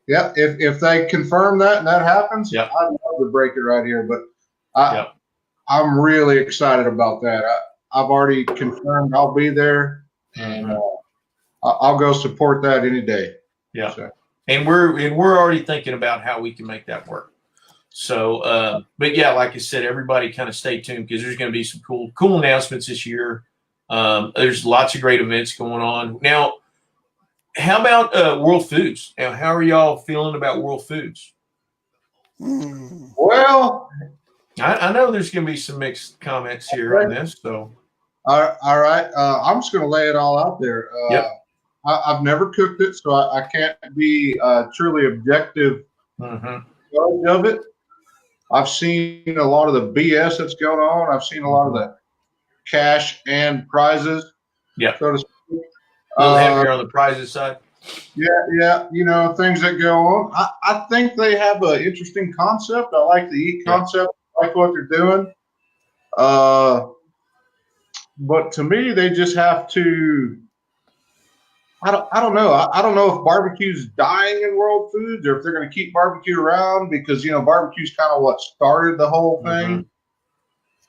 Yeah, if they confirm that and that happens, I'd love to break it right here. But I'm really excited about that. I've already confirmed I'll be there, and I'll go support that any day. Yeah, so. and we're already thinking about how we can make that work. So, but yeah, like I said, everybody kind of stay tuned because there's going to be some cool announcements this year. There's lots of great events going on now. How about World Foods? Now, how are y'all feeling about World Foods? Well, I know there's going to be some mixed comments here on this. So, all right, I'm just going to lay it all out there. I've never cooked it, so I can't be truly objective of it. I've seen a lot of the BS that's going on. I've seen a lot of the cash and prizes. Yeah. So to speak. A little heavier on the prizes side. Yeah. Things that go on. I think they have an interesting concept. I like the eat concept. I like what they're doing. But to me, they just have to. I don't know. I don't know if barbecue's dying in World Foods or if they're going to keep barbecue around because barbecue's kind of what started the whole thing.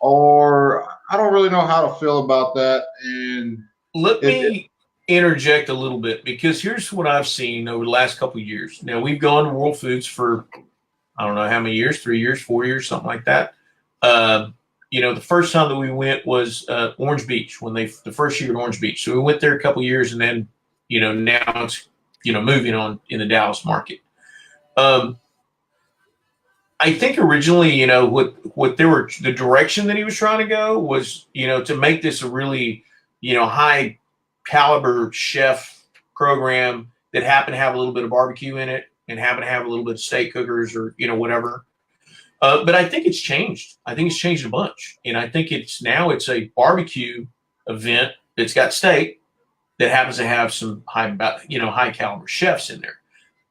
Or I don't really know how to feel about that. And let me interject a little bit because here's what I've seen over the last couple of years. Now we've gone to World Foods for I don't know how many years, 3 years, 4 years, something like that. The first time that we went was Orange Beach the first year at Orange Beach. So we went there a couple of years and then now it's moving on in the Dallas market. I think originally, the direction that he was trying to go was, to make this a really, high caliber chef program that happened to have a little bit of barbecue in it and happened to have a little bit of steak cookers or, whatever. But I think it's changed. I think it's changed a bunch. And I think it's a barbecue event that's got steak that happens to have some high caliber chefs in there.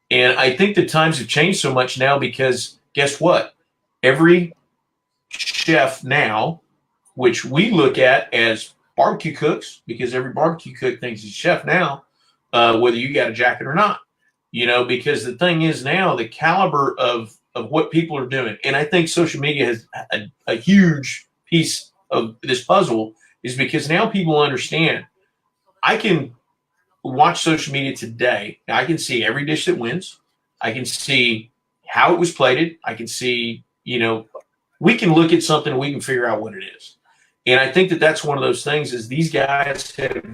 And I think the times have changed so much now because guess what? Every chef now, which we look at as barbecue cooks, because every barbecue cook thinks he's a chef now, whether you got a jacket or not, because the thing is now the caliber of what people are doing. And I think social media has a huge piece of this puzzle is because now people understand I can watch social media today. Now I can see every dish that wins. I can see how it was plated. I can see, we can look at something and we can figure out what it is. And I think that that's one of those things is these guys have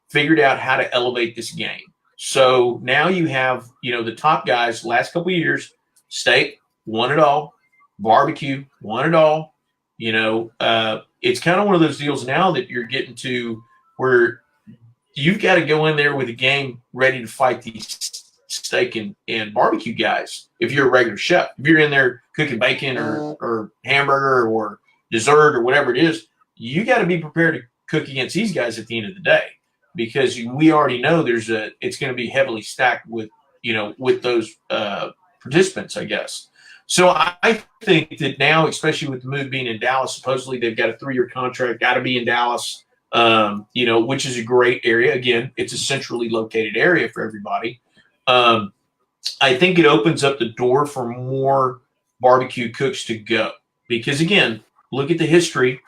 figured out how to elevate this game. So now you have, the top guys last couple of years, steak, won it all, barbecue, won it all. It's kind of one of those deals now that you're getting to where you've got to go in there with a game ready to fight these steak and barbecue guys. If you're a regular chef, if you're in there cooking bacon or hamburger or dessert or whatever it is, you got to be prepared to cook against these guys at the end of the day because we already know it's going to be heavily stacked with those participants, I guess. So I think that now, especially with the move being in Dallas, supposedly they've got a 3-year contract, got to be in Dallas. Which is a great area. Again, it's a centrally located area for everybody. I think it opens up the door for more barbecue cooks to go because, again, look at the history.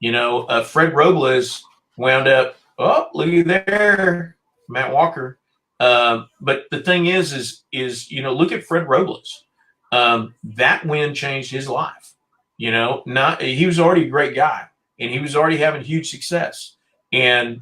Fred Robles wound up. Oh, look at there, Matt Walker. But the thing is look at Fred Robles. That win changed his life. He was already a great guy, and he was already having huge success. And,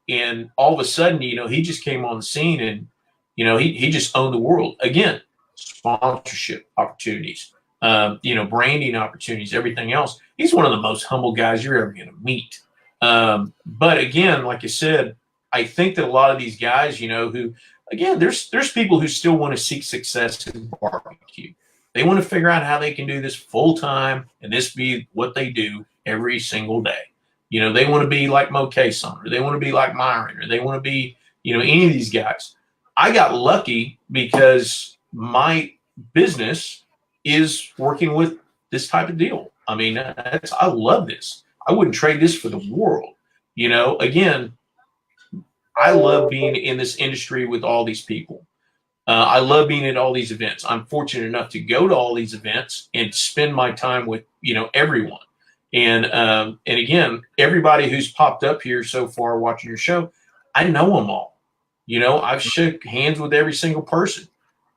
and all of a sudden, he just came on the scene, and, he just owned the world. Again, sponsorship opportunities, branding opportunities, everything else. He's one of the most humble guys you're ever going to meet. But again, like I said, I think that a lot of these guys, who, again, there's people who still want to seek success in barbecue. They want to figure out how they can do this full time and this be what they do every single day. They want to be like Mo Cason, or they want to be like Myron, or they want to be, any of these guys. I got lucky because my business is working with this type of deal. I mean, I love this. I wouldn't trade this for the world. Again, I love being in this industry with all these people. I love being at all these events. I'm fortunate enough to go to all these events and spend my time with, everyone. And again, everybody who's popped up here so far watching your show, I know them all. I've shook hands with every single person,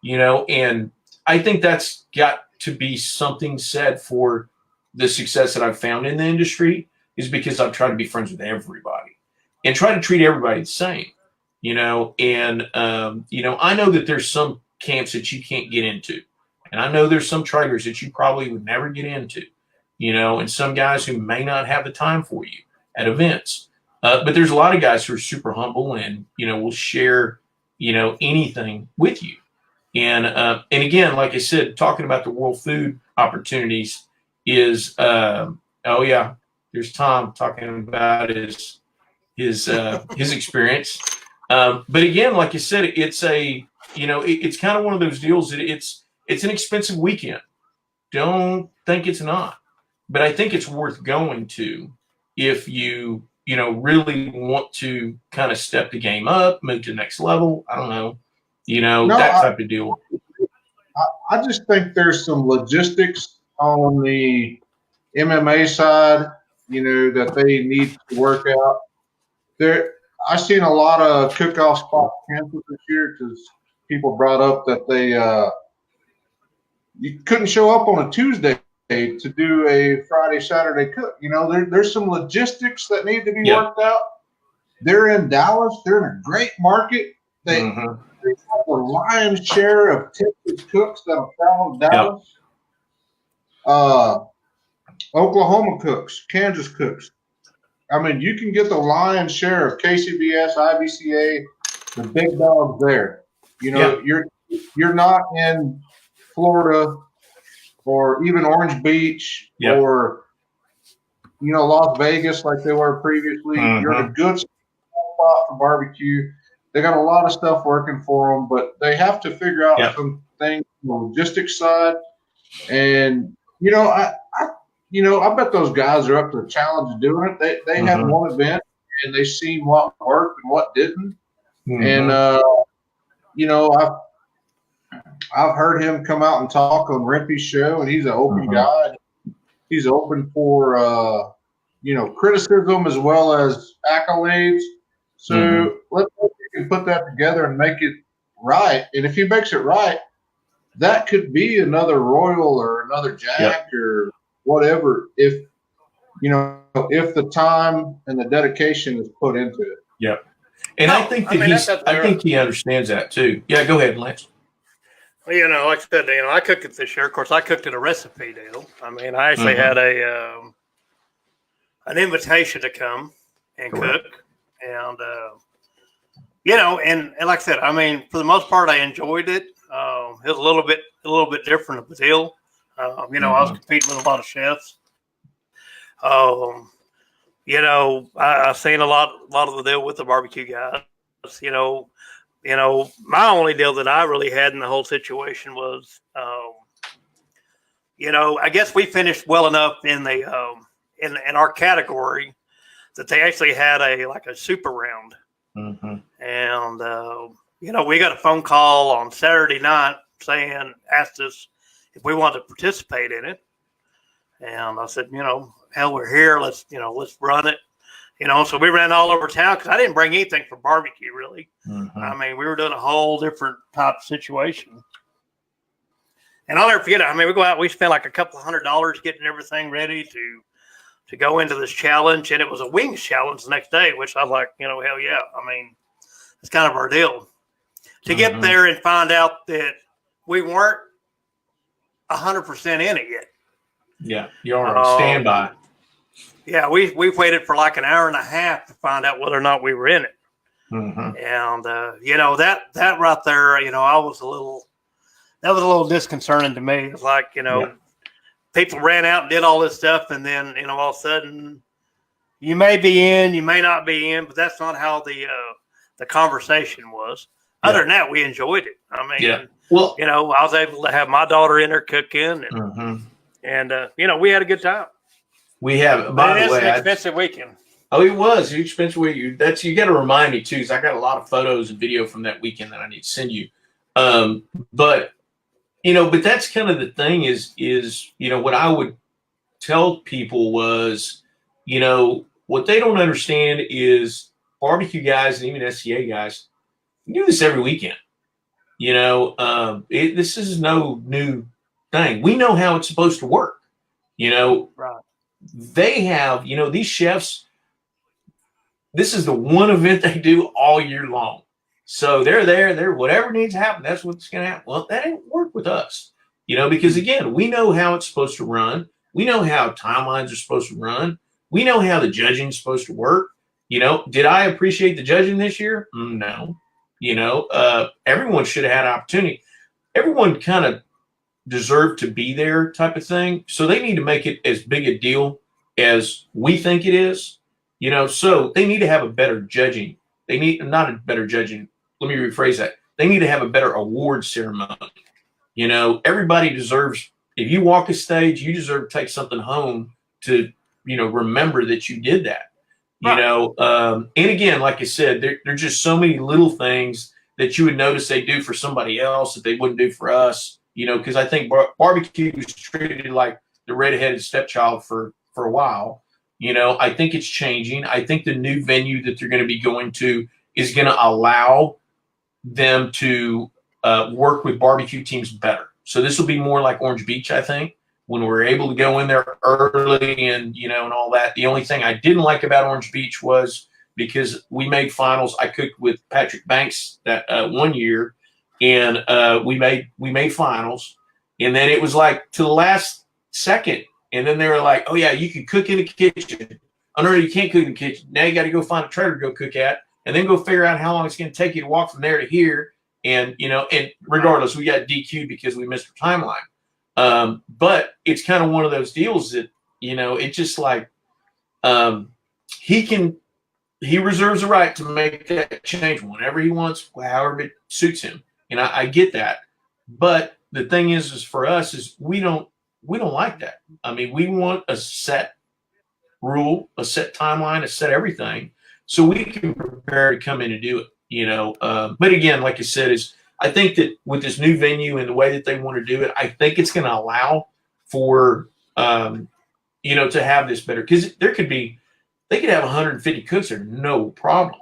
and I think that's got to be something said for the success that I've found in the industry, is because I've tried to be friends with everybody and try to treat everybody the same. I know that there's some camps that you can't get into. And I know there's some traders that you probably would never get into, and some guys who may not have the time for you at events. But there's a lot of guys who are super humble and, will share, anything with you. And again, like I said, talking about the world food opportunities is, oh yeah, there's Tom talking about his experience. But again, like you said, it's it's kind of one of those deals that it's an expensive weekend. Don't think it's not, but I think it's worth going to if you, really want to kind of step the game up, move to the next level. I don't know, that type of deal. I just think there's some logistics on the MMA side, that they need to work out. I've seen a lot of cook-off spots canceled this year because people brought up that you couldn't show up on a Tuesday to do a Friday, Saturday cook. There's some logistics that need to be worked out. They're in Dallas. They're in a great market. They have the lion's share of Texas cooks that have traveled to Dallas. Oklahoma cooks, Kansas cooks. I mean, you can get the lion's share of KCBS, IBCA, the big dogs there. You're not in Florida or even Orange Beach or Las Vegas like they were previously. You're in a good spot for barbecue. They got a lot of stuff working for them, but they have to figure out some things on the logistics side. And I bet those guys are up to the challenge of doing it. They had one event and they seen what worked and what didn't. And I've heard him come out and talk on Rimpy's show, and he's an open guy. He's open for criticism as well as accolades. So let's hope he can put that together and make it right. And if he makes it right, that could be another Royal or another Jack or whatever, if the time and the dedication is put into it. Yep. And I think I think he understands that too. Yeah, go ahead, Lance. Well, like I said, I cooked it this year. Of course, I cooked it a recipe deal. I mean, I actually had an invitation to come and cook, and and like I said, I mean, for the most part, I enjoyed it. It was a little bit different of a deal. I was competing with a lot of chefs. I've seen a lot of the deal with the barbecue guys. My only deal that I really had in the whole situation was, I guess we finished well enough in the in our category that they actually had a super round, and we got a phone call on Saturday night asked us if we wanted to participate in it. And I said, hell, we're here. Let's run it. So we ran all over town because I didn't bring anything for barbecue, really. I mean, we were doing a whole different type of situation. And I'll never forget it. I mean, we go out, we spent like a couple $100 getting everything ready to go into this challenge, and it was a wings challenge the next day, which I was like, hell yeah. I mean, it's kind of our deal. To get there and find out that we weren't 100% in it yet. Yeah, you're on standby. Yeah, we've waited for like an hour and a half to find out whether or not we were in it. Mm-hmm. And that right there, I was a little disconcerting to me. It's like, people ran out and did all this stuff, and then all of a sudden you may be in, you may not be in, but that's not how the conversation was. Other than that, we enjoyed it. I mean, well, I was able to have my daughter in there cooking, and we had a good time. We have. By the way, an expensive weekend. Oh, it was an expensive weekend. You got to remind me too, because I got a lot of photos and video from that weekend that I need to send you. But that's kind of the thing is what I would tell people was, what they don't understand is barbecue guys and even SCA guys do this every weekend. This is no new thing. We know how it's supposed to work. Right. They have, these chefs, this is the one event they do all year long. So they're there, whatever needs to happen, that's what's going to happen. Well, that ain't work with us, because again, we know how it's supposed to run. We know how timelines are supposed to run. We know how the judging is supposed to work. Did I appreciate the judging this year? No. Everyone should have had an opportunity. Everyone kind of deserved to be there type of thing. So they need to make it as big a deal as we think it is, so they need to have a better judging. They need not a better judging. Let me rephrase that. They need to have a better award ceremony. Everybody deserves, if you walk a stage, you deserve to take something home to, remember that you did that, and again, like I said, there's just so many little things that you would notice they do for somebody else that they wouldn't do for us. Because I think barbecue was treated like the redheaded stepchild for a while. I think it's changing. I think the new venue that they're going to be going to is going to allow them to work with barbecue teams better. So this will be more like Orange Beach, I think, when we're able to go in there early and, and all that. The only thing I didn't like about Orange Beach was because we made finals. I cooked with Patrick Banks that one year. And we made finals, and then it was like to the last second, and then they were like, "Oh yeah, you can cook in the kitchen." Oh no, you can't cook in the kitchen. Now you got to go find a trailer to go cook at, and then go figure out how long it's going to take you to walk from there to here. And and regardless, we got DQ'd because we missed our timeline. But it's kind of one of those deals that it's just like he reserves the right to make that change whenever he wants, however it suits him. And I get that, but the thing is for us is we don't like that. I mean, we want a set rule, a set timeline, a set everything, so we can prepare to come in and do it. But again, like I said, I think that with this new venue and the way that they want to do it, I think it's going to allow for to have this better, because they could have 150 cooks there, no problem.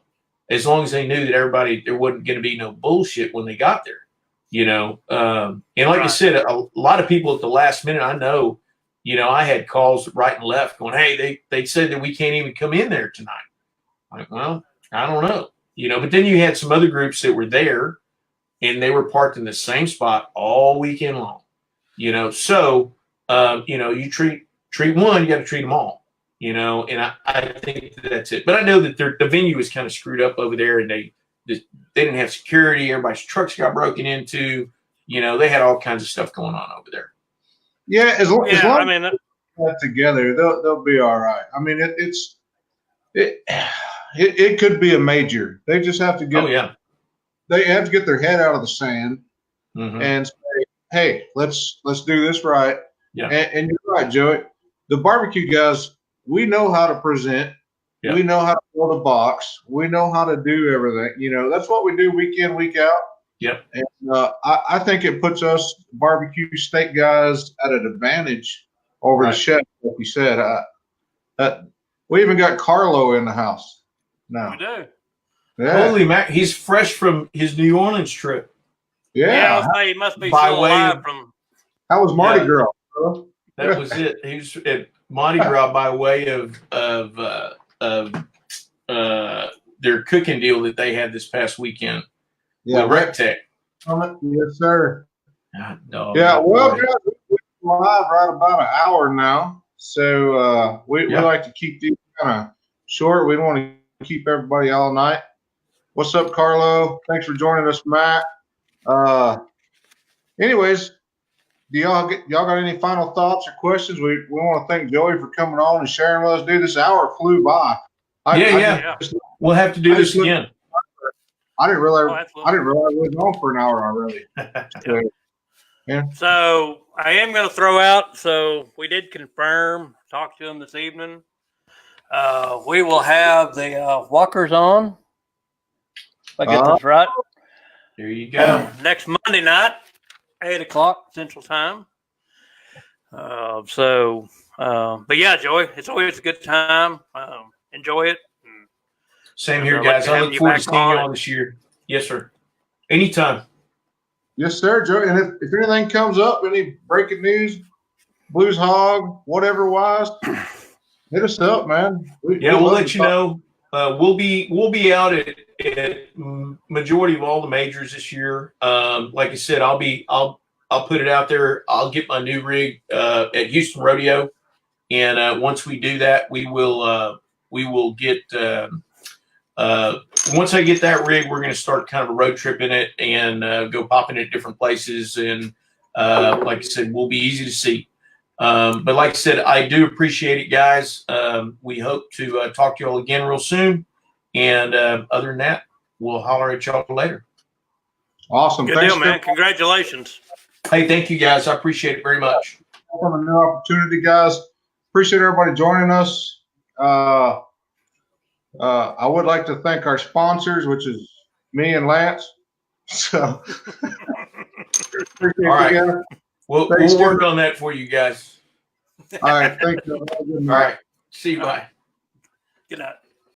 As long as they knew that there wasn't going to be no bullshit when they got there, and like I said, a lot of people at the last minute, I know, I had calls right and left going, "Hey, they said that we can't even come in there tonight." I'm like, well, I don't know, but then you had some other groups that were there and they were parked in the same spot all weekend long, so, you treat one, you got to treat them all. And I think that's it. But I know that the venue was kind of screwed up over there, and they didn't have security. Everybody's trucks got broken into. They had all kinds of stuff going on over there. Yeah, as long as that together, they'll be all right. I mean, it could be a major. They just have to get. Oh yeah. They have to get their head out of the sand and say, "Hey, let's do this right." Yeah. And you're right, Joey. The barbecue guys, we know how to present. Yep. We know how to build a box. We know how to do everything. That's what we do week in, week out. Yep. And I think it puts us barbecue steak guys at an advantage over the chef, like you said. We even got Carlo in the house now. We do. Yeah. Holy Mac, he's fresh from his New Orleans trip. Yeah. He must be still alive from How was Mardi Yeah. Gras? Bro? That was it. He was at Mardi Gras by way of their cooking deal that they had this past weekend with RecTech. Yes, sir. Oh, Yeah, well, boy. guys, we're live right about an hour now. So we like to keep these kind of short. We don't want to keep everybody all night. What's up, Carlo? Thanks for joining us, Matt. Anyways, do y'all got any final thoughts or questions? We want to thank Joey for coming on and sharing with us. Dude, this hour flew by. We'll have to do this again. I didn't realize we was on for an hour already. So, yeah. So I am going to throw out. So we did confirm. Talk to him this evening. We will have the walkers on. If I get this right. There you go. Next Monday night, 8:00 Central Time. But yeah, Joey, it's always a good time. Enjoy it. Same here, guys. I look forward to seeing you on this year. Yes, sir. Anytime. Yes, sir, Joey. And if anything comes up, any breaking news, Blues Hog, whatever wise, hit us up, man. We'll let you know. We'll be out at majority of all the majors this year. Like I said, I'll put it out there. I'll get my new rig at Houston Rodeo, and once we do that, we will get. Once I get that rig, we're going to start kind of a road trip in it and go popping at different places. And like I said, we'll be easy to see. But like I said, I do appreciate it, guys. We hope to talk to you all again real soon. And other than that, we'll holler at y'all later. Awesome. Good deal, man. Congratulations. Hey, thank you, guys. I appreciate it very much. A new opportunity, guys. Appreciate everybody joining us. I would like to thank our sponsors, which is me and Lance. So, all right. We'll work on that for you guys. All right. Thank you. All right. See you. Bye. Good night.